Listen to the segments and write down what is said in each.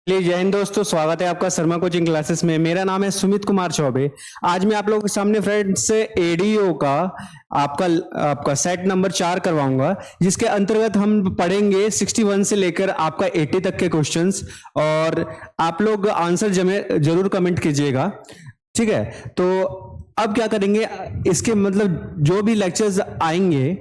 चलिए जय हिंद दोस्तों, स्वागत है आपका शर्मा कोचिंग क्लासेस में। मेरा नाम है सुमित कुमार चौबे। आज मैं आप लोगों के सामने फ्रेंड्स एडीओ का आपका सेट नंबर 4 करवाऊंगा, जिसके अंतर्गत हम पढ़ेंगे 61 से लेकर आपका 80 तक के क्वेश्चंस, और आप लोग आंसर जरूर कमेंट कीजिएगा। ठीक है, तो अब क्या करेंगे, इसके मतलब जो भी लेक्चर्स आएंगे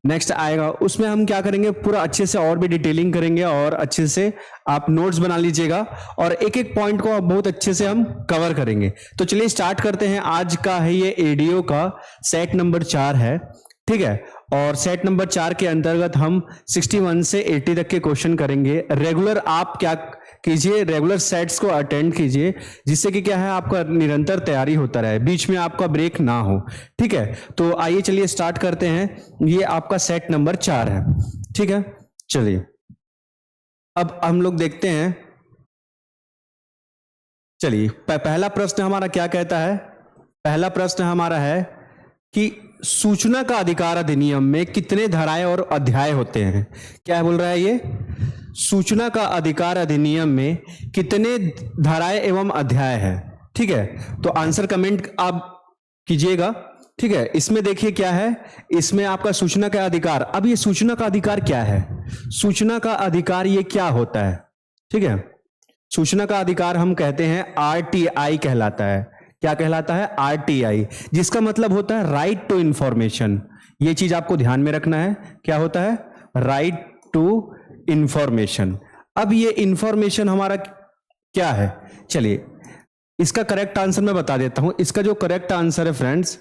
नेक्स्ट आएगा उसमें हम क्या करेंगे, पूरा अच्छे से और भी डिटेलिंग करेंगे और अच्छे से आप नोट्स बना लीजिएगा और एक एक पॉइंट को बहुत अच्छे से हम कवर करेंगे। तो चलिए स्टार्ट करते हैं। आज का है ये एडीओ का सेट नंबर 4 है, ठीक है। और सेट नंबर 4 के अंतर्गत हम 61 से 80 तक के क्वेश्चन करेंगे। रेगुलर आप क्या कीजिए, रेगुलर सेट्स को अटेंड कीजिए, जिससे कि क्या है आपका निरंतर तैयारी होता रहे, बीच में आपका ब्रेक ना हो। ठीक है, तो आइए चलिए स्टार्ट करते हैं। ये आपका सेट नंबर 4 है, ठीक है। चलिए अब हम लोग देखते हैं। चलिए पहला प्रश्न हमारा क्या कहता है। पहला प्रश्न हमारा है कि सूचना का अधिकार अधिनियम में कितने धाराएं और अध्याय होते हैं। क्या बोल रहा है ये, सूचना का अधिकार अधिनियम में कितने धाराएं एवं अध्याय है। ठीक है, तो आंसर कमेंट आप कीजिएगा। ठीक है, इसमें देखिए क्या है, इसमें आपका सूचना का अधिकार। अब ये सूचना का अधिकार क्या है, सूचना का अधिकार ये क्या होता है। ठीक है, सूचना का अधिकार हम कहते हैं आरटीआई कहलाता है। क्या कहलाता है, आरटीआई, जिसका मतलब होता है राइट टू इंफॉर्मेशन। ये चीज आपको ध्यान में रखना है, क्या होता है, राइट टू इंफॉर्मेशन। अब ये इंफॉर्मेशन हमारा क्या है, चलिए इसका करेक्ट आंसर मैं बता देता हूं। इसका जो करेक्ट आंसर है फ्रेंड्स,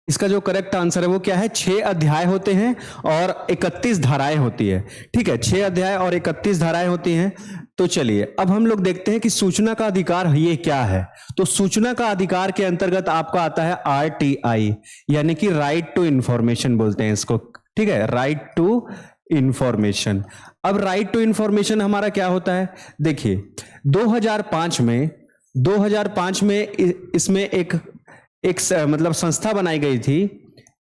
इसका जो करेक्ट आंसर है वो क्या है, 6 अध्याय होते हैं और 31 धाराएं होती है। ठीक है, 6 अध्याय और 31 धाराएं होती हैं। तो चलिए अब हम लोग देखते हैं कि सूचना का अधिकार ये क्या है। तो सूचना का अधिकार के अंतर्गत आपका आता है आरटीआई, यानी कि राइट टू इंफॉर्मेशन बोलते हैं इसको। ठीक है, राइट टू इंफॉर्मेशन। अब राइट टू इंफॉर्मेशन हमारा क्या होता है, देखिए 2005 में इसमें एक मतलब संस्था बनाई गई थी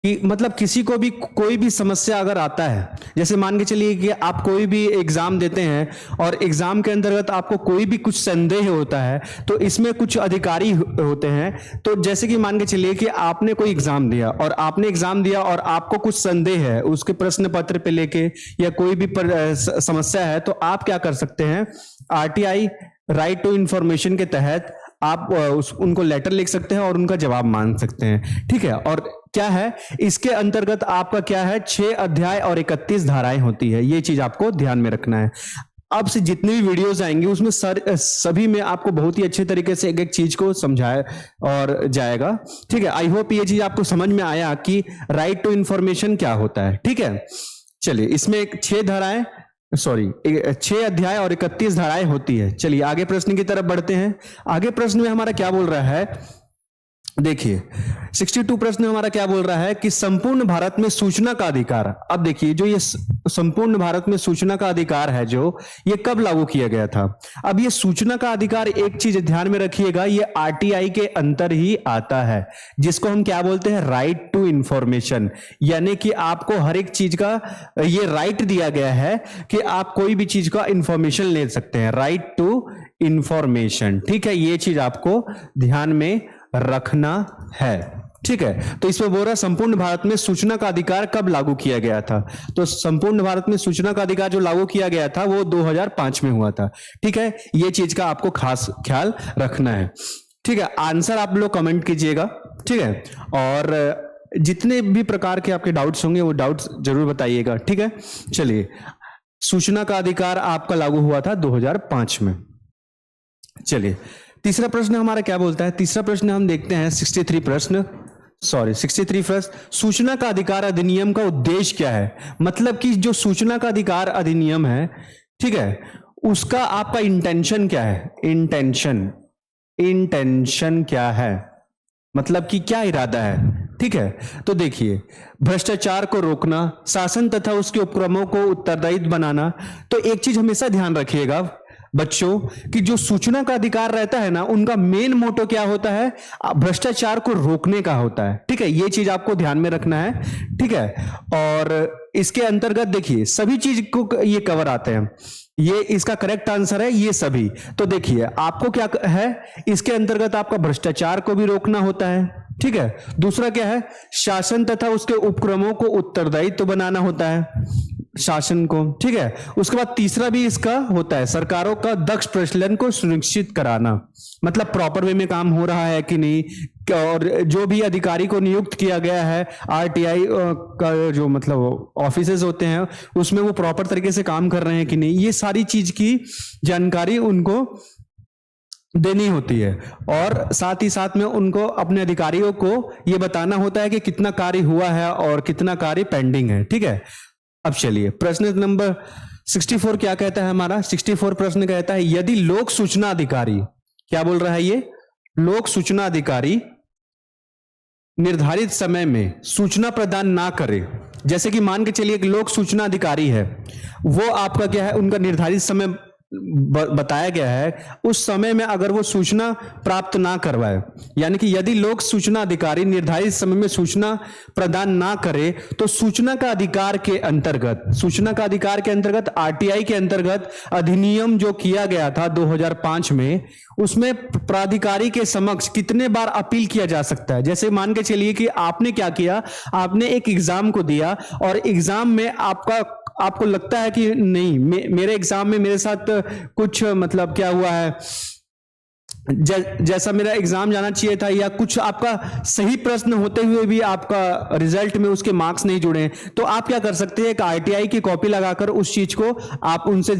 कि मतलब किसी को भी कोई भी समस्या अगर आता है, जैसे मान के चलिए कि आप कोई भी एग्जाम देते हैं और एग्जाम के अंतर्गत आपको कोई भी कुछ संदेह होता है, तो इसमें कुछ अधिकारी होते हैं। तो जैसे कि मान के चलिए कि आपने कोई एग्जाम दिया और आपको कुछ संदेह है उसके प्रश्न पत्र पे लेके या कोई भी समस्या है, तो आप क्या कर सकते हैं, आरटीआई राइट टू इंफॉर्मेशन के तहत आप उनको लेटर लिख सकते हैं और उनका जवाब मांग सकते हैं। ठीक है, और क्या है इसके अंतर्गत आपका क्या है, 6 अध्याय और 31 धाराएं होती है। ये चीज आपको ध्यान में रखना है। अब से जितनी भी वीडियोस आएंगी उसमें सभी में आपको बहुत ही अच्छे तरीके से एक एक चीज को समझाया और जाएगा। ठीक है, आई होप ये चीज आपको समझ में आया कि राइट टू इंफॉर्मेशन क्या होता है। ठीक है, चलिए इसमें 6 अध्याय और 31 धाराएं होती है। चलिए आगे प्रश्न की तरफ बढ़ते हैं। आगे प्रश्न में हमारा क्या बोल रहा है, देखिए 62 प्रश्न हमारा क्या बोल रहा है कि संपूर्ण भारत में सूचना का अधिकार। अब देखिए जो ये संपूर्ण भारत में सूचना का अधिकार है, जो ये कब लागू किया गया था। अब ये सूचना का अधिकार, एक चीज ध्यान में रखिएगा, ये आरटीआई के अंतर ही आता है, जिसको हम क्या बोलते हैं, राइट टू इंफॉर्मेशन। यानी कि आपको हर एक चीज का ये राइट दिया गया है कि आप कोई भी चीज का इंफॉर्मेशन ले सकते हैं, राइट टू इंफॉर्मेशन। ठीक है, ये चीज आपको ध्यान में रखना है। ठीक है, तो इसमें बोल रहा है संपूर्ण भारत में सूचना का अधिकार कब लागू किया गया था। तो संपूर्ण भारत में सूचना का अधिकार जो लागू किया गया था वो 2005 में हुआ था। ठीक है, ये चीज का आपको खास ख्याल रखना है। ठीक है, आंसर आप लोग कमेंट कीजिएगा। ठीक है, और जितने भी प्रकार के आपके डाउट्स होंगे वो डाउट्स जरूर बताइएगा। ठीक है, चलिए सूचना का अधिकार आपका लागू हुआ था 2005 में। चलिए तीसरा प्रश्न हमारा क्या बोलता है। तीसरा प्रश्न हम देखते हैं 63 प्रश्न। सूचना का अधिकार अधिनियम का उद्देश्य क्या है। मतलब कि जो सूचना का अधिकार अधिनियम है, ठीक है, उसका आपका इंटेंशन क्या है, इंटेंशन क्या है, मतलब कि क्या इरादा है। ठीक है, तो देखिए भ्रष्टाचार को रोकना, शासन तथा उसके उपक्रमों को उत्तरदायी बनाना। तो एक चीज हमेशा ध्यान रखिएगा बच्चों कि जो सूचना का अधिकार रहता है ना, उनका मेन मोटो क्या होता है, भ्रष्टाचार को रोकने का होता है। ठीक है, ये चीज आपको ध्यान में रखना है। ठीक है, और इसके अंतर्गत देखिए सभी चीज को ये कवर आते हैं। ये इसका करेक्ट आंसर है ये सभी। तो देखिए आपको क्या है, इसके अंतर्गत आपका भ्रष्टाचार को भी रोकना होता है, ठीक है। दूसरा क्या है, शासन तथा उसके उपक्रमों को उत्तरदायित्व तो बनाना होता है शासन को, ठीक है। उसके बाद तीसरा भी इसका होता है, सरकारों का दक्ष प्रचलन को सुनिश्चित कराना, मतलब प्रॉपर वे में काम हो रहा है कि नहीं, और जो भी अधिकारी को नियुक्त किया गया है आरटीआई का जो मतलब ऑफिसेज होते हैं उसमें वो प्रॉपर तरीके से काम कर रहे हैं कि नहीं, ये सारी चीज की जानकारी उनको देनी होती है। और साथ ही साथ में उनको अपने अधिकारियों को ये बताना होता है कि कितना कार्य हुआ है और कितना कार्य पेंडिंग है, ठीक है। अब चलिए प्रश्न नंबर 64 क्या कहता है हमारा, 64 प्रश्न कहता है यदि लोक सूचना अधिकारी, क्या बोल रहा है ये, लोक सूचना अधिकारी निर्धारित समय में सूचना प्रदान ना करे, जैसे कि मान के चलिए एक लोक सूचना अधिकारी है, वो आपका क्या है, उनका निर्धारित समय बताया गया है, उस समय में अगर वो सूचना प्राप्त ना करवाए, यानी कि यदि लोक सूचना अधिकारी निर्धारित समय में सूचना प्रदान ना करे तो सूचना का अधिकार के अंतर्गत, सूचना का अधिकार के अंतर्गत आरटीआई के अंतर्गत अधिनियम जो किया गया था 2005 में, उसमें प्राधिकारी के समक्ष कितने बार अपील किया जा सकता है। जैसे मान के चलिए कि आपने क्या किया, आपने एक एग्जाम को दिया और एग्जाम में आपको लगता है कि नहीं मेरे एग्जाम में मेरे साथ कुछ मतलब क्या हुआ है, जैसा मेरा एग्जाम जाना चाहिए था, या कुछ आपका सही प्रश्न होते हुए भी आपका रिजल्ट में उसके मार्क्स नहीं जुड़े, तो आप क्या कर सकते हैं, एक आरटीआई की कॉपी लगाकर उस चीज को आप उनसे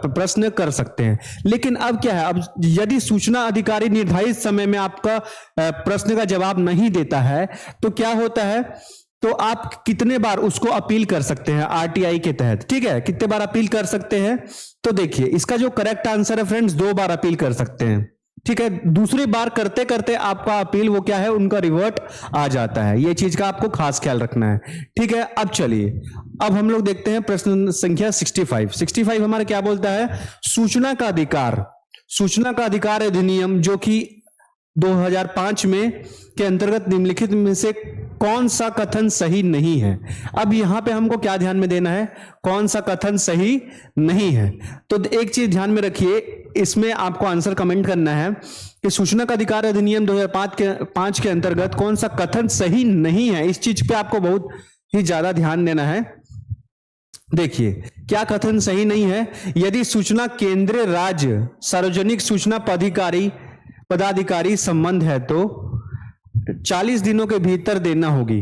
प्रश्न कर सकते हैं। लेकिन अब क्या है, अब यदि सूचना अधिकारी निर्धारित समय में आपका प्रश्न का जवाब नहीं देता है तो क्या होता है, तो आप कितने बार उसको अपील कर सकते हैं आरटीआई के तहत, ठीक है, कितने बार अपील कर सकते हैं। तो देखिए इसका जो करेक्ट आंसर है फ्रेंड्स, 2 बार अपील कर सकते हैं, ठीक है। दूसरी बार करते करते आपका अपील वो क्या है, उनका रिवर्ट आ जाता है, ये चीज का आपको खास ख्याल रखना है, ठीक है। अब चलिए अब हम लोग देखते हैं प्रश्न संख्या 65 हमारा क्या बोलता है, सूचना का अधिकार, सूचना का अधिकार अधिनियम जो कि 2005 में के अंतर्गत निम्नलिखित में से कौन सा कथन सही नहीं है। अब यहां पे हमको क्या ध्यान में देना है, कौन सा कथन सही नहीं है। तो एक चीज ध्यान में रखिए, इसमें आपको आंसर कमेंट करना है कि सूचना का अधिकार अधिनियम 2005 के अंतर्गत कौन सा कथन सही नहीं है। इस चीज पे आपको बहुत ही ज्यादा ध्यान देना है। देखिए क्या कथन सही नहीं है, यदि सूचना केंद्रीय राज्य सार्वजनिक सूचना पदाधिकारी संबंध है तो 40 दिनों के भीतर देना होगी।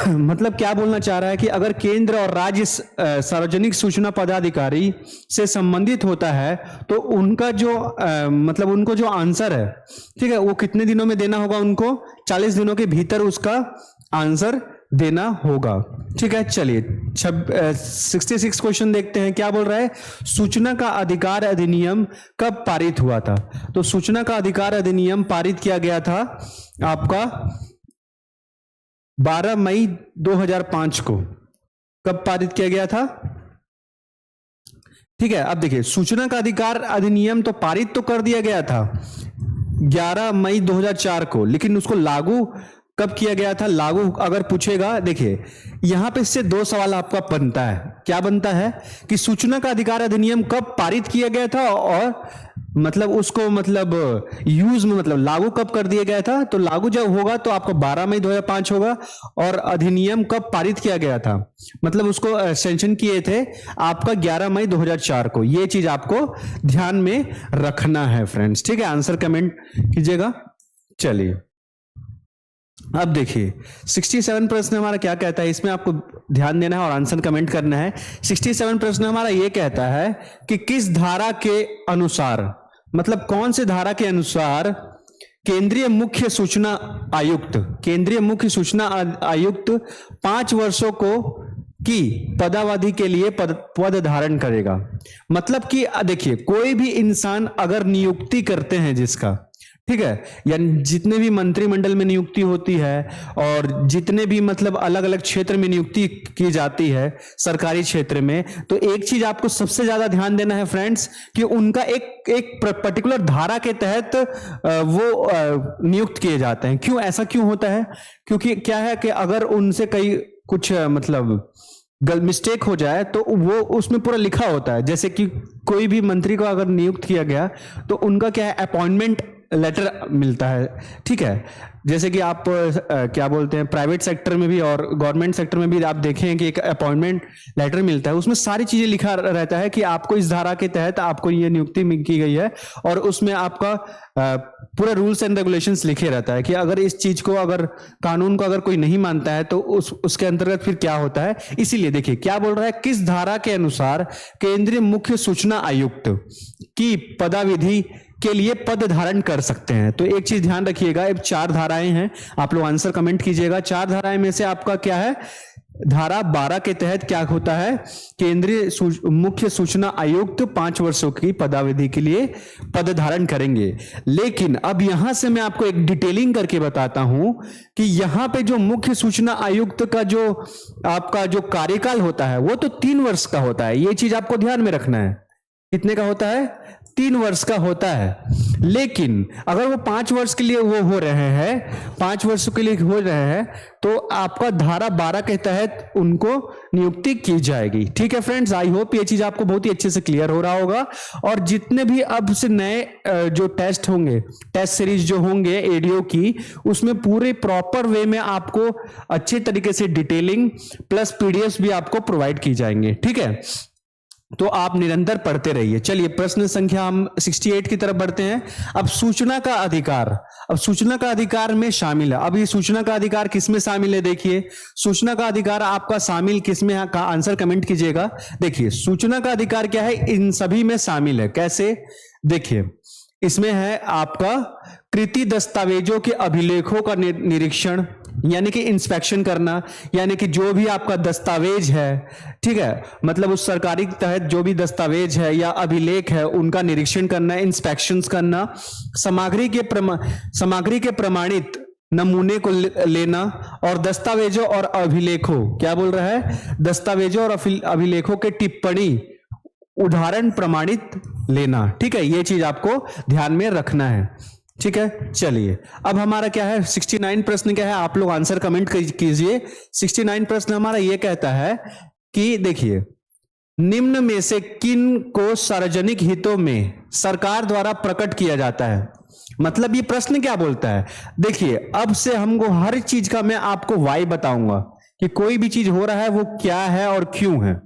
मतलब क्या बोलना चाह रहा है कि अगर केंद्र और राज्य सार्वजनिक सूचना पदाधिकारी से संबंधित होता है तो उनका जो मतलब उनको जो आंसर है, ठीक है, वो कितने दिनों में देना होगा, उनको 40 दिनों के भीतर उसका आंसर देना होगा, ठीक है। चलिए 66 क्वेश्चन देखते हैं, क्या बोल रहा है, सूचना का अधिकार अधिनियम कब पारित हुआ था। तो सूचना का अधिकार अधिनियम पारित किया गया था आपका 12 मई 2005 को। कब पारित किया गया था, ठीक है। अब देखिए सूचना का अधिकार अधिनियम तो पारित तो कर दिया गया था 11 मई 2004 को, लेकिन उसको लागू कब किया गया था, लागू अगर पूछेगा, देखिए यहां पे इससे 2 सवाल आपका बनता है। क्या बनता है कि सूचना का अधिकार अधिनियम कब पारित किया गया था और मतलब उसको मतलब यूज में मतलब लागू कब कर दिया गया था। तो लागू जब होगा तो आपको 12 मई 2005 होगा, और अधिनियम कब पारित किया गया था मतलब उसको सेंशन किए थे आपका 11 मई 2004 को। ये चीज आपको ध्यान में रखना है फ्रेंड्स, ठीक है। आंसर कमेंट कीजिएगा। चलिए अब देखिए 67 प्रश्न हमारा क्या कहता है, इसमें आपको ध्यान देना है और आंसर कमेंट करना है। 67 प्रश्न हमारा ये कहता है कि किस धारा के अनुसार, मतलब कौन से धारा के अनुसार केंद्रीय मुख्य सूचना आयुक्त 5 वर्षों को की पदावधि के लिए पद धारण करेगा। मतलब कि देखिए कोई भी इंसान अगर नियुक्ति करते हैं जिसका, ठीक है, यानी जितने भी मंत्रिमंडल में नियुक्ति होती है और जितने भी मतलब अलग अलग क्षेत्र में नियुक्ति की जाती है सरकारी क्षेत्र में, तो एक चीज आपको सबसे ज्यादा ध्यान देना है फ्रेंड्स कि उनका एक पर्टिकुलर धारा के तहत वो नियुक्त किए जाते हैं। क्यों ऐसा क्यों होता है, क्योंकि क्या है कि अगर उनसे कई कुछ मतलब मिस्टेक हो जाए तो वो उसमें पूरा लिखा होता है। जैसे कि कोई भी मंत्री को अगर नियुक्त किया गया तो उनका क्या है, अपॉइंटमेंट लेटर मिलता है, ठीक है। जैसे कि आप क्या बोलते हैं, प्राइवेट सेक्टर में भी और गवर्नमेंट सेक्टर में भी आप देखें कि एक अपॉइंटमेंट लेटर मिलता है, उसमें सारी चीजें लिखा रहता है कि आपको इस धारा के तहत आपको ये नियुक्ति की गई है, और उसमें आपका पूरा रूल्स एंड रेगुलेशंस लिखे रहता है कि अगर इस चीज को, अगर कानून को अगर कोई नहीं मानता है तो उसके अंतर्गत फिर क्या होता है। इसीलिए देखिए क्या बोल रहा है, किस धारा के अनुसार केंद्रीय मुख्य सूचना आयुक्त की पदाविधि के लिए पद धारण कर सकते हैं। तो एक चीज ध्यान रखिएगा, अब 4 धाराएं हैं, आप लोग आंसर कमेंट कीजिएगा। 4 धाराएं में से आपका क्या है, धारा 12 के तहत क्या होता है, केंद्रीय मुख्य सूचना आयुक्त 5 वर्षों की पदावधि के लिए पद धारण करेंगे। लेकिन अब यहां से मैं आपको एक डिटेलिंग करके बताता हूं कि यहां पे जो मुख्य सूचना आयुक्त का जो आपका जो कार्यकाल होता है वो तो 3 वर्ष का होता है। ये चीज आपको ध्यान में रखना है। कितने का होता है, 3 वर्ष का होता है। लेकिन अगर वो 5 वर्ष के लिए वो हो रहे हैं, 5 वर्ष के लिए हो रहे हैं, तो आपका धारा 12 के तहत उनको नियुक्ति की जाएगी। ठीक है फ्रेंड्स, आई होप ये चीज आपको बहुत ही अच्छे से क्लियर हो रहा होगा। और जितने भी अब से नए जो टेस्ट होंगे, टेस्ट सीरीज जो होंगे एडीओ की, उसमें पूरे प्रॉपर वे में आपको अच्छे तरीके से डिटेलिंग प्लस पीडीएफ भी आपको प्रोवाइड की जाएंगे। ठीक है, तो आप निरंतर पढ़ते रहिए। चलिए प्रश्न संख्या हम 68 की तरफ बढ़ते हैं। अब सूचना का अधिकार, अब सूचना का अधिकार में शामिल है। अब ये सूचना का अधिकार किस में शामिल है, देखिए सूचना का अधिकार आपका शामिल किस में है का आंसर कमेंट कीजिएगा। देखिए सूचना का अधिकार क्या है, इन सभी में शामिल है। कैसे, देखिए इसमें है आपका कृति दस्तावेजों के अभिलेखों का निरीक्षण, यानी कि इंस्पेक्शन करना, यानी कि जो भी आपका दस्तावेज है, ठीक है, मतलब उस सरकारी के तहत जो भी दस्तावेज है या अभिलेख है उनका निरीक्षण करना, इंस्पेक्शंस करना, सामग्री के प्रमाणित नमूने को लेना, और दस्तावेजों और अभिलेखों, क्या बोल रहा है, दस्तावेजों और अभिलेखों के टिप्पणी उदाहरण प्रमाणित लेना। ठीक है, ये चीज आपको ध्यान में रखना है। ठीक है, चलिए अब हमारा क्या है, 69 प्रश्न क्या है, आप लोग आंसर कमेंट कीजिए। 69 प्रश्न हमारा ये कहता है कि देखिए निम्न में से किन को सार्वजनिक हितों में सरकार द्वारा प्रकट किया जाता है। मतलब ये प्रश्न क्या बोलता है, देखिए अब से हमको हर चीज का मैं आपको वाई बताऊंगा कि कोई भी चीज हो रहा है वो क्या है और क्यों है।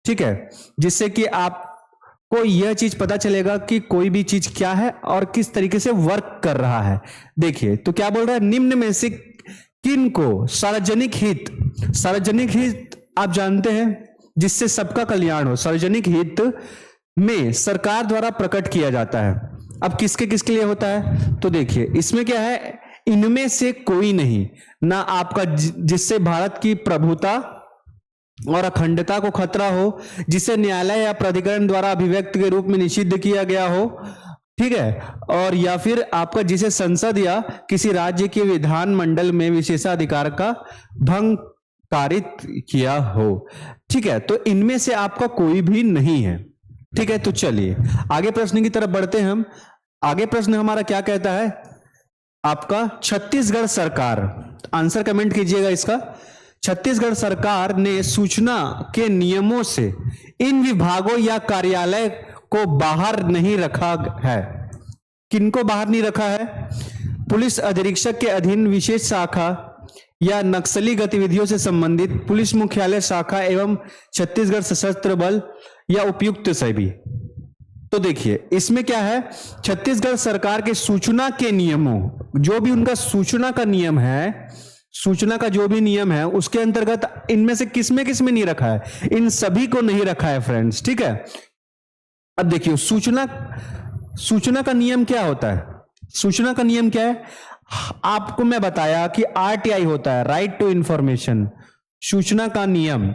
ठीक है, जिससे कि आपको यह चीज पता चलेगा कि कोई भी चीज क्या है और किस तरीके से वर्क कर रहा है। देखिए तो क्या बोल रहा है, निम्न में से किन को सार्वजनिक हित, सार्वजनिक हित आप जानते हैं जिससे सबका कल्याण हो, सार्वजनिक हित में सरकार द्वारा प्रकट किया जाता है। अब किसके किसके लिए होता है, तो देखिए इसमें क्या है, इनमें से कोई नहीं, ना आपका जिससे भारत की प्रभुता और अखंडता को खतरा हो, जिसे न्यायालय या प्राधिकरण द्वारा अभिव्यक्ति के रूप में निषिद्ध किया गया हो, ठीक है, और या फिर आपका जिसे संसद या किसी राज्य के विधान मंडल में विशेषाधिकार का भंग पारित किया हो। ठीक है, तो इनमें से आपका कोई भी नहीं है। ठीक है, तो चलिए आगे प्रश्न की तरफ बढ़ते हैं हम। आगे प्रश्न हमारा क्या कहता है, आपका छत्तीसगढ़ सरकार, आंसर कमेंट कीजिएगा इसका। छत्तीसगढ़ सरकार ने सूचना के नियमों से इन विभागों या कार्यालय को बाहर नहीं रखा है। किनको बाहर नहीं रखा है, पुलिस अधीक्षक के अधीन विशेष शाखा या नक्सली गतिविधियों से संबंधित पुलिस मुख्यालय शाखा एवं छत्तीसगढ़ सशस्त्र बल या उपयुक्त से भी। तो देखिए इसमें क्या है, छत्तीसगढ़ सरकार के सूचना के नियमों, जो भी उनका सूचना का नियम है, सूचना का जो भी नियम है उसके अंतर्गत इनमें से किसमें किसमें नहीं रखा है, इन सभी को नहीं रखा है फ्रेंड्स। ठीक है, अब देखिए सूचना का नियम क्या होता है, सूचना का नियम क्या है, आपको मैं बताया कि आरटीआई होता है, राइट टू इंफॉर्मेशन, सूचना का नियम।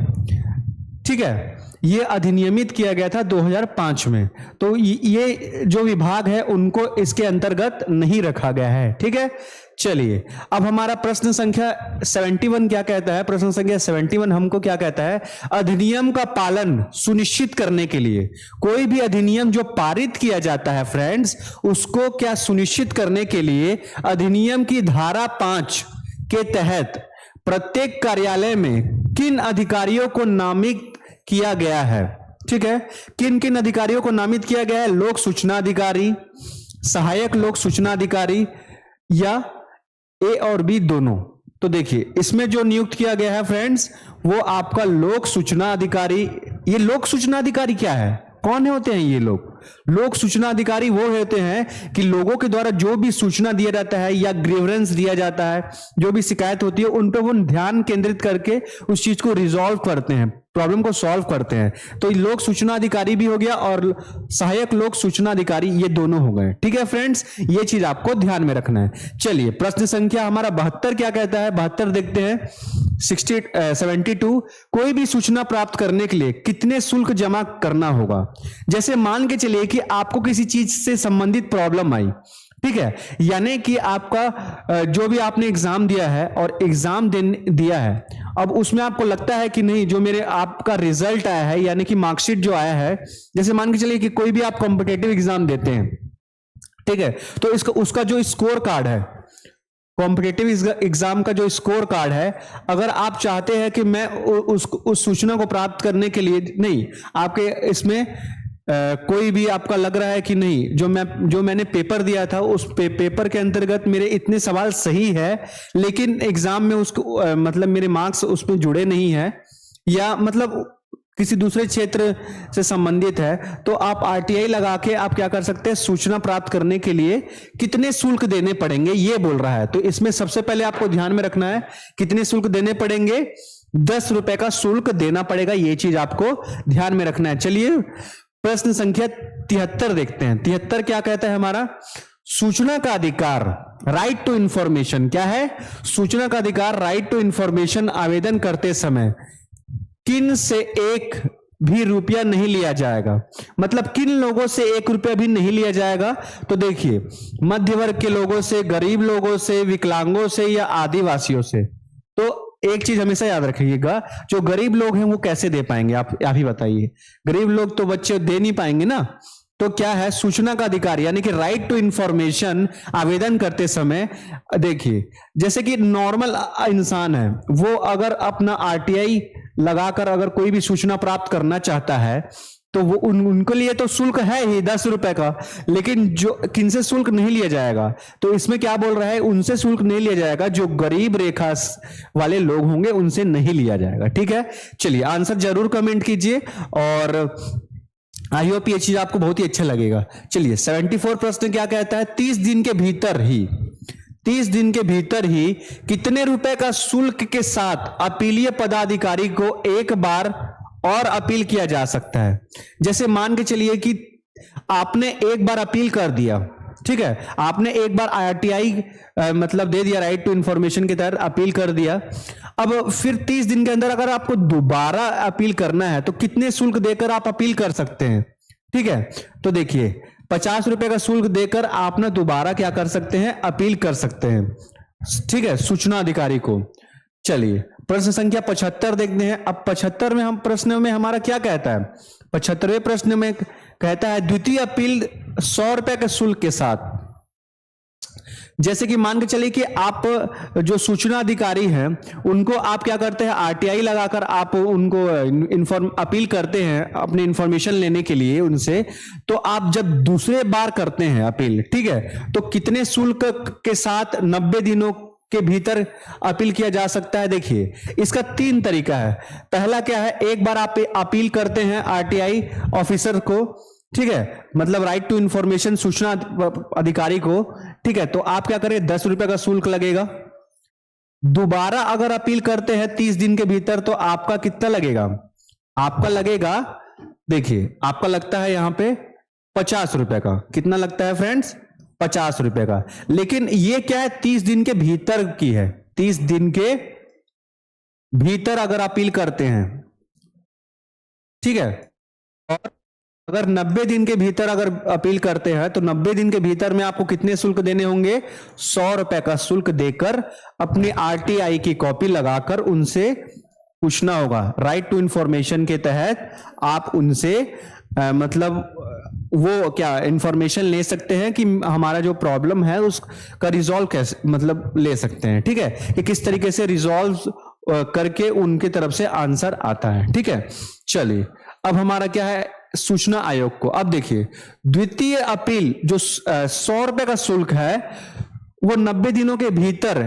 ठीक है, ये अधिनियमित किया गया था 2005 में, तो ये जो विभाग है उनको इसके अंतर्गत नहीं रखा गया है। ठीक है, चलिए अब हमारा प्रश्न संख्या 71 क्या कहता है, प्रश्न संख्या 71 हमको क्या कहता है, अधिनियम का पालन सुनिश्चित करने के लिए, कोई भी अधिनियम जो पारित किया जाता है फ्रेंड्स, उसको क्या सुनिश्चित करने के लिए अधिनियम की धारा 5 के तहत प्रत्येक कार्यालय में किन अधिकारियों को नामित किया गया है? ठीक है, किन किन अधिकारियों को नामित किया गया है? लोक सूचना अधिकारी, सहायक लोक सूचना अधिकारी, या ए और बी दोनों? तो देखिए, इसमें जो नियुक्त किया गया है फ्रेंड्स, वो आपका लोक सूचना अधिकारी। ये लोक सूचना अधिकारी क्या है, कौन होते हैं ये लोग? लोक सूचना अधिकारी वो होते हैं कि लोगों के द्वारा जो भी सूचना दिया जाता है या ग्रीवेंस दिया जाता है, जो भी शिकायत होती है, उन पर वो ध्यान केंद्रित करके उस चीज को रिजॉल्व करते हैं, प्रॉब्लम को सॉल्व करते हैं। तो लोक सूचना अधिकारी भी हो गया और सहायक लोक सूचना अधिकारी, ये दोनों हो गए। ठीक है फ्रेंड्स, ये चीज आपको ध्यान में रखना है। चलिए, प्रश्न संख्या हमारा 72 क्या कहता है? 72 देखते हैं। 72, कोई भी सूचना प्राप्त करने के लिए कितने शुल्क जमा करना होगा? जैसे मान के चलिए कि आपको किसी चीज से संबंधित प्रॉब्लम आई, ठीक है, यानी कि आपका जो भी आपने एग्जाम दिया है और एग्जाम दिया है, अब उसमें आपको लगता है कि नहीं, जो मेरे आपका रिजल्ट आया है यानी कि मार्कशीट जो आया है, जैसे मान के चलिए कि कोई भी आप कॉम्पिटेटिव एग्जाम देते हैं, ठीक है, तो इसका उसका जो स्कोर कार्ड है, कॉम्पिटेटिव एग्जाम का जो स्कोर कार्ड है, अगर आप चाहते हैं कि मैं उस सूचना को प्राप्त करने के लिए, नहीं, आपके इसमें कोई भी आपका लग रहा है कि नहीं, जो मैंने पेपर दिया था उस पेपर के अंतर्गत मेरे इतने सवाल सही है, लेकिन एग्जाम में उसको मतलब मेरे मार्क्स उसमें जुड़े नहीं है, या मतलब किसी दूसरे क्षेत्र से संबंधित है, तो आप आरटीआई लगा के आप क्या कर सकते हैं? सूचना प्राप्त करने के लिए कितने शुल्क देने पड़ेंगे, ये बोल रहा है। तो इसमें सबसे पहले आपको ध्यान में रखना है, कितने शुल्क देने पड़ेंगे? 10 रुपए का शुल्क देना पड़ेगा, ये चीज आपको ध्यान में रखना है। चलिए, प्रश्न संख्या 73 देखते हैं। 73 क्या कहता है हमारा? सूचना का अधिकार, राइट टू इंफॉर्मेशन। क्या है? सूचना का अधिकार, राइट टू इंफॉर्मेशन आवेदन करते समय किन से 1 भी रुपया नहीं लिया जाएगा। मतलब किन लोगों से 1 रुपया भी नहीं लिया जाएगा? तो देखिए, मध्य वर्ग के लोगों से, गरीब लोगों से, विकलांगों से, या आदिवासियों से। तो एक चीज हमेशा याद रखिएगा, जो गरीब लोग हैं वो कैसे दे पाएंगे? आप ही बताइए। गरीब लोग तो बच्चे दे नहीं पाएंगे ना। तो क्या है? सूचना का अधिकार यानी कि राइट टू इंफॉर्मेशन आवेदन करते समय, देखिए, जैसे कि नॉर्मल इंसान है, वो अगर अपना आरटीआई लगाकर अगर कोई भी सूचना प्राप्त करना चाहता है, तो वो उनके लिए तो शुल्क है ही 10 रुपए का, लेकिन जो किनसे शुल्क नहीं लिया जाएगा? तो इसमें क्या बोल रहा है? उनसे शुल्क नहीं लिया जाएगा जो गरीब रेखा वाले लोग होंगे, उनसे नहीं लिया जाएगा। ठीक है, चलिए आंसर जरूर कमेंट कीजिए, और आई होप ये चीज आपको बहुत ही अच्छा लगेगा। चलिए, 74 प्रश्न क्या कहता है? 30 दिन के भीतर ही कितने रुपए का शुल्क के साथ अपीलीय पदाधिकारी को एक बार और अपील किया जा सकता है? जैसे मान के चलिए कि आपने एक बार अपील कर दिया, ठीक है, आपने एक बार आरटीआई मतलब दे दिया, राइट टू इंफॉर्मेशन के तहत अपील कर दिया। अब फिर 30 दिन के अंदर अगर आपको दोबारा अपील करना है, तो कितने शुल्क देकर आप अपील कर सकते हैं? ठीक है, तो देखिए, 50 रुपए का शुल्क देकर आप ना दोबारा क्या कर सकते हैं? अपील कर सकते हैं। ठीक है, सूचना अधिकारी को। चलिए, प्रश्न संख्या 75 देखते हैं। अब 75 में हम प्रश्न में हमारा क्या कहता है? 75वें प्रश्न में कहता है द्वितीय अपील 100 रुपए के शुल्क के साथ। जैसे कि मान के चलिए कि आप जो सूचना अधिकारी हैं, उनको आप क्या करते हैं? आरटीआई लगाकर आप उनको अपील करते हैं अपनी इंफॉर्मेशन लेने के लिए उनसे। तो आप जब दूसरे बार करते हैं अपील, ठीक है, तो कितने शुल्क के साथ 90 दिनों के भीतर अपील किया जा सकता है? देखिए, इसका 3 तरीका है। पहला क्या है? एक बार आप अपील करते हैं आरटीआई ऑफिसर को, ठीक है, मतलब राइट टू इंफॉर्मेशन सूचना अधिकारी को, ठीक है, तो आप क्या करें? 10 रुपए का शुल्क लगेगा। दोबारा अगर अपील करते हैं 30 दिन के भीतर, तो आपका कितना लगेगा? आपका लगेगा, देखिए, आपका लगता है यहां पे 50 रुपए का। कितना लगता है फ्रेंड्स? 50 रुपए का। लेकिन ये क्या है? 30 दिन के भीतर की है। 30 दिन के भीतर अगर अपील करते हैं, ठीक है, और अगर 90 दिन के भीतर अगर अपील करते हैं, तो 90 दिन के भीतर में आपको कितने शुल्क देने होंगे? 100 रुपए का शुल्क देकर अपनी आरटीआई की कॉपी लगाकर उनसे पूछना होगा। राइट टू इंफॉर्मेशन के तहत आप उनसे मतलब वो क्या इंफॉर्मेशन ले सकते हैं कि हमारा जो प्रॉब्लम है उसका रिजॉल्व कैसे मतलब ले सकते हैं, ठीक है, कि किस तरीके से रिजॉल्व करके उनके तरफ से आंसर आता है, ठीक है। चलिए अब हमारा क्या है सूचना आयोग को, अब देखिए द्वितीय अपील जो 100 रुपए का शुल्क है वो 90 दिनों के भीतर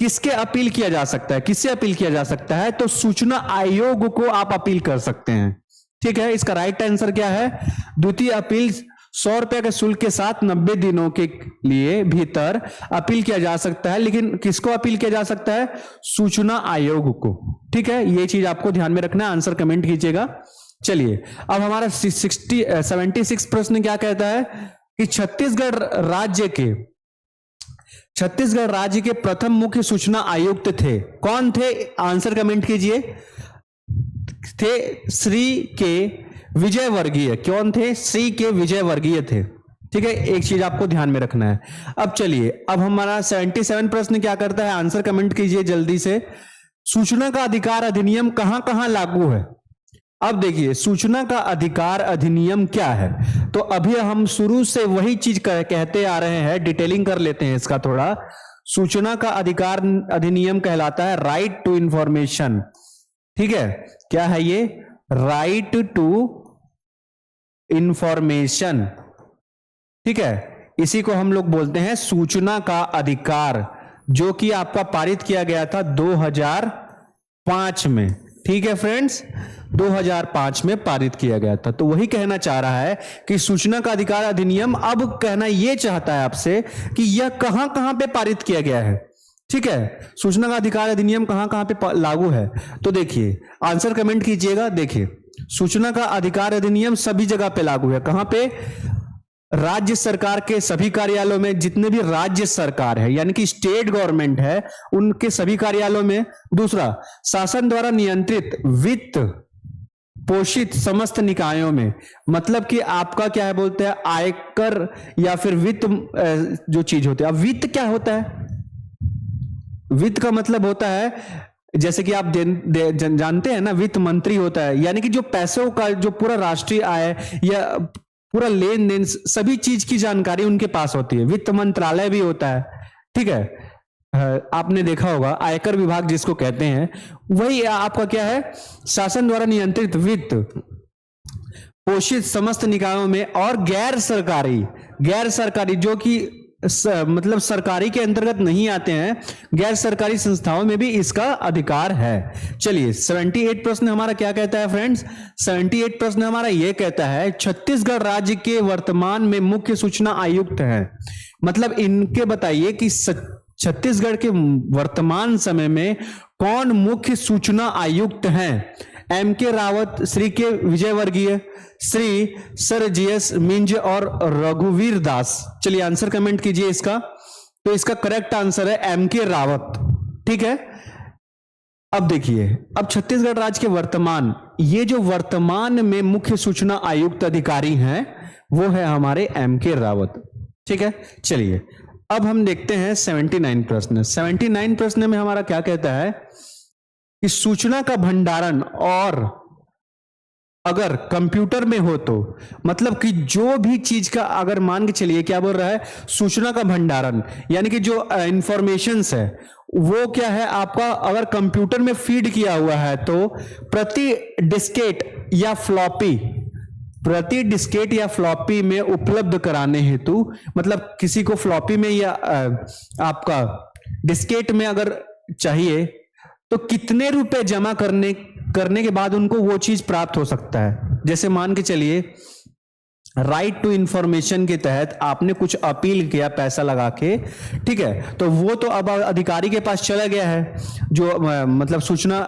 किसके अपील किया जा सकता है, किससे अपील किया जा सकता है, तो सूचना आयोग को आप अपील कर सकते हैं, ठीक है। इसका राइट आंसर क्या है, द्वितीय अपील 100 रुपए के शुल्क के साथ 90 दिनों के लिए भीतर अपील किया जा सकता है, लेकिन किसको अपील किया जा सकता है, सूचना आयोग को, ठीक है। ये चीज आपको ध्यान में रखना है, आंसर कमेंट कीजिएगा। चलिए अब हमारा 76 प्रश्न क्या कहता है कि छत्तीसगढ़ राज्य के प्रथम मुख्य सूचना आयुक्त थे, कौन थे, आंसर कमेंट कीजिए। थे श्री के विजयवर्गीय, कौन थे, श्री के विजयवर्गीय थे, ठीक है। एक चीज आपको ध्यान में रखना है। अब चलिए अब हमारा 77 प्रश्न क्या करता है, आंसर कमेंट कीजिए जल्दी से। सूचना का अधिकार अधिनियम कहां कहां लागू है। अब देखिए सूचना का अधिकार अधिनियम क्या है, तो अभी हम शुरू से वही चीज कहते आ रहे हैं, डिटेलिंग कर लेते हैं इसका थोड़ा। सूचना का अधिकार अधिनियम कहलाता है राइट टू इंफॉर्मेशन, ठीक है। क्या है ये, राइट टू इंफॉर्मेशन, ठीक है। इसी को हम लोग बोलते हैं सूचना का अधिकार, जो कि आपका पारित किया गया था 2005 में, ठीक है फ्रेंड्स, 2005 में पारित किया गया था। तो वही कहना चाह रहा है कि सूचना का अधिकार अधिनियम अब कहना यह चाहता है आपसे कि यह कहां कहां पे पारित किया गया है, ठीक है। सूचना का अधिकार अधिनियम कहां कहां पे लागू है, तो देखिए आंसर कमेंट कीजिएगा। देखिए सूचना का अधिकार अधिनियम सभी जगह पे लागू है, कहां पे, राज्य सरकार के सभी कार्यालयों में, जितने भी राज्य सरकार है यानी कि स्टेट गवर्नमेंट है उनके सभी कार्यालयों में। दूसरा, शासन द्वारा नियंत्रित वित्त पोषित समस्त निकायों में, मतलब कि आपका क्या है बोलते हैं आयकर या फिर वित्त जो चीज होती है। अब वित्त क्या होता है, वित्त का मतलब होता है जैसे कि आप जानते हैं ना, वित्त मंत्री होता है, यानी कि जो पैसों का जो पूरा राष्ट्रीय आय या पूरा लेन देन सभी चीज की जानकारी उनके पास होती है। वित्त मंत्रालय भी होता है, ठीक है। आपने देखा होगा आयकर विभाग जिसको कहते हैं, वही आपका क्या है, शासन द्वारा नियंत्रित वित्त पोषित समस्त निकायों में, और गैर सरकारी जो कि मतलब सरकारी के अंतर्गत नहीं आते हैं, गैर सरकारी संस्थाओं में भी इसका अधिकार है। चलिए 78 प्रश्न हमारा क्या कहता है फ्रेंड्स, 78 प्रश्न हमारा यह कहता है छत्तीसगढ़ राज्य के वर्तमान में मुख्य सूचना आयुक्त हैं, मतलब इनके बताइए कि छत्तीसगढ़ के वर्तमान समय में कौन मुख्य सूचना आयुक्त हैं। एम के रावत, श्री के विजयवर्गीय, श्री सर जीएस मिंज और रघुवीर दास। चलिए आंसर कमेंट कीजिए इसका, तो इसका करेक्ट आंसर है एम के रावत, ठीक है। अब देखिए, अब छत्तीसगढ़ राज्य के वर्तमान, ये जो वर्तमान में मुख्य सूचना आयुक्त अधिकारी हैं वो है हमारे एम के रावत, ठीक है। चलिए अब हम देखते हैं 79 प्रश्न। 79 प्रश्न में हमारा क्या कहता है कि सूचना का भंडारण और अगर कंप्यूटर में हो तो, मतलब कि जो भी चीज का अगर मान के चलिए क्या बोल रहा है, सूचना का भंडारण यानी कि जो इंफॉर्मेशंस है वो क्या है आपका अगर कंप्यूटर में फीड किया हुआ है तो प्रति डिस्केट या फ्लॉपी में उपलब्ध कराने हेतु, मतलब किसी को फ्लॉपी में या आपका डिस्केट में अगर चाहिए तो कितने रुपए जमा करने के बाद उनको वो चीज प्राप्त हो सकता है। जैसे मान के चलिए राइट टू इंफॉर्मेशन के तहत आपने कुछ अपील किया पैसा लगा के, ठीक है, तो वो तो अब अधिकारी के पास चला गया है, जो मतलब सूचना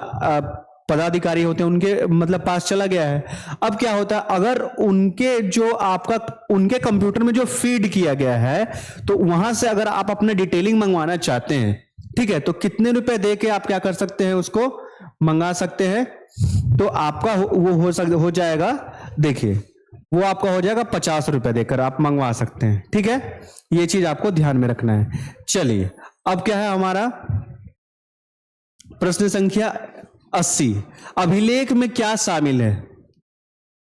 पदाधिकारी होते हैं उनके मतलब पास चला गया है। अब क्या होता है, अगर उनके जो आपका उनके कंप्यूटर में जो फीड किया गया है तो वहां से अगर आप अपना डिटेलिंग मंगवाना चाहते हैं, ठीक है, तो कितने रुपए दे के आप क्या कर सकते हैं, उसको मंगा सकते हैं। तो आपका वो हो जाएगा, देखिए वो आपका हो जाएगा 50 रुपए देकर आप मंगवा सकते हैं, ठीक है। ये चीज आपको ध्यान में रखना है। चलिए अब क्या है हमारा प्रश्न संख्या 80, अभिलेख में क्या शामिल है।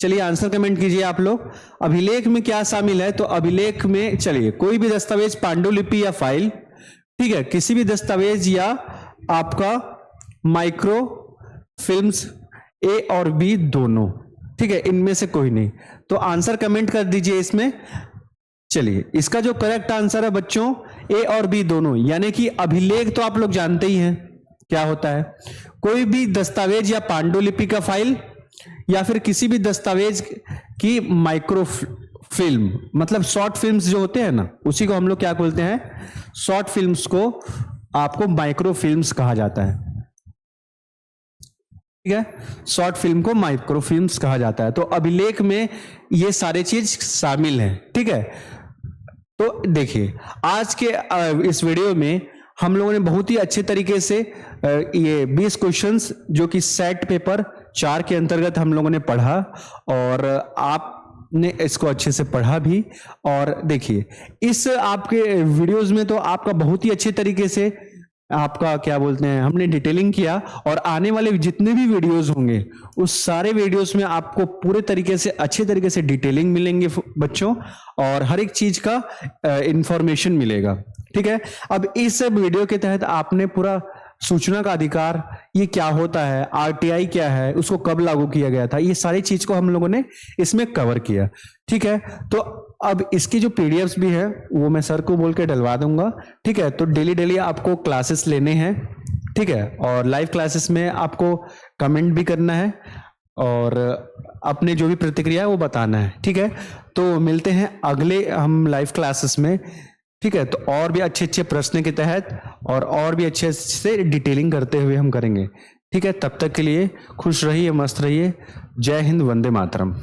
चलिए आंसर कमेंट कीजिए आप लोग। अभिलेख में क्या शामिल है? तो अभिलेख में चलिए कोई भी दस्तावेज, पांडुलिपि या फाइल, ठीक है, किसी भी दस्तावेज या आपका माइक्रो फिल्म्स, ए और बी दोनों, ठीक है, इनमें से कोई नहीं। तो आंसर कमेंट कर दीजिए इसमें। चलिए इसका जो करेक्ट आंसर है बच्चों, ए और बी दोनों, यानी कि अभिलेख तो आप लोग जानते ही हैं क्या होता है। कोई भी दस्तावेज या पांडुलिपि का फाइल या फिर किसी भी दस्तावेज की माइक्रो फिल्म, मतलब शॉर्ट फिल्म्स जो होते हैं ना, उसी को हम लोग क्या बोलते हैं? शॉर्ट फिल्म्स को आपको माइक्रो फिल्म्स कहा जाता है, ठीक है, शॉर्ट फिल्म को माइक्रो फिल्म्स कहा जाता है। तो अभिलेख में ये सारे चीज शामिल हैं, ठीक है। तो देखिए आज के इस वीडियो में हम लोगों ने बहुत ही अच्छे तरीके से ये 20 क्वेश्चंस जो कि सेट पेपर 4 के अंतर्गत हम लोगों ने पढ़ा, और आपने इसको अच्छे से पढ़ा भी। और देखिए इस आपके वीडियोस में तो आपका बहुत ही अच्छे तरीके से आपका क्या बोलते हैं, हमने डिटेलिंग किया, और आने वाले जितने भी वीडियोस होंगे उस सारे वीडियोस में आपको पूरे तरीके से अच्छे तरीके से डिटेलिंग मिलेंगे बच्चों, और हर एक चीज का इंफॉर्मेशन मिलेगा, ठीक है। अब इस वीडियो के तहत आपने पूरा सूचना का अधिकार ये क्या होता है, आरटीआई क्या है, उसको कब लागू किया गया था, ये सारी चीज को हम लोगों ने इसमें कवर किया, ठीक है। तो अब इसकी जो पीडीएफ्स भी है वो मैं सर को बोल के डलवा दूंगा, ठीक है। तो डेली डेली आपको क्लासेस लेने हैं, ठीक है, और लाइव क्लासेस में आपको कमेंट भी करना है और अपने जो भी प्रतिक्रिया है वो बताना है, ठीक है। तो मिलते हैं अगले हम लाइव क्लासेस में, ठीक है। तो और भी अच्छे अच्छे प्रश्न के तहत और भी अच्छे से डिटेलिंग करते हुए हम करेंगे, ठीक है। तब तक के लिए खुश रहिए, मस्त रहिए। जय हिंद, वंदे मातरम।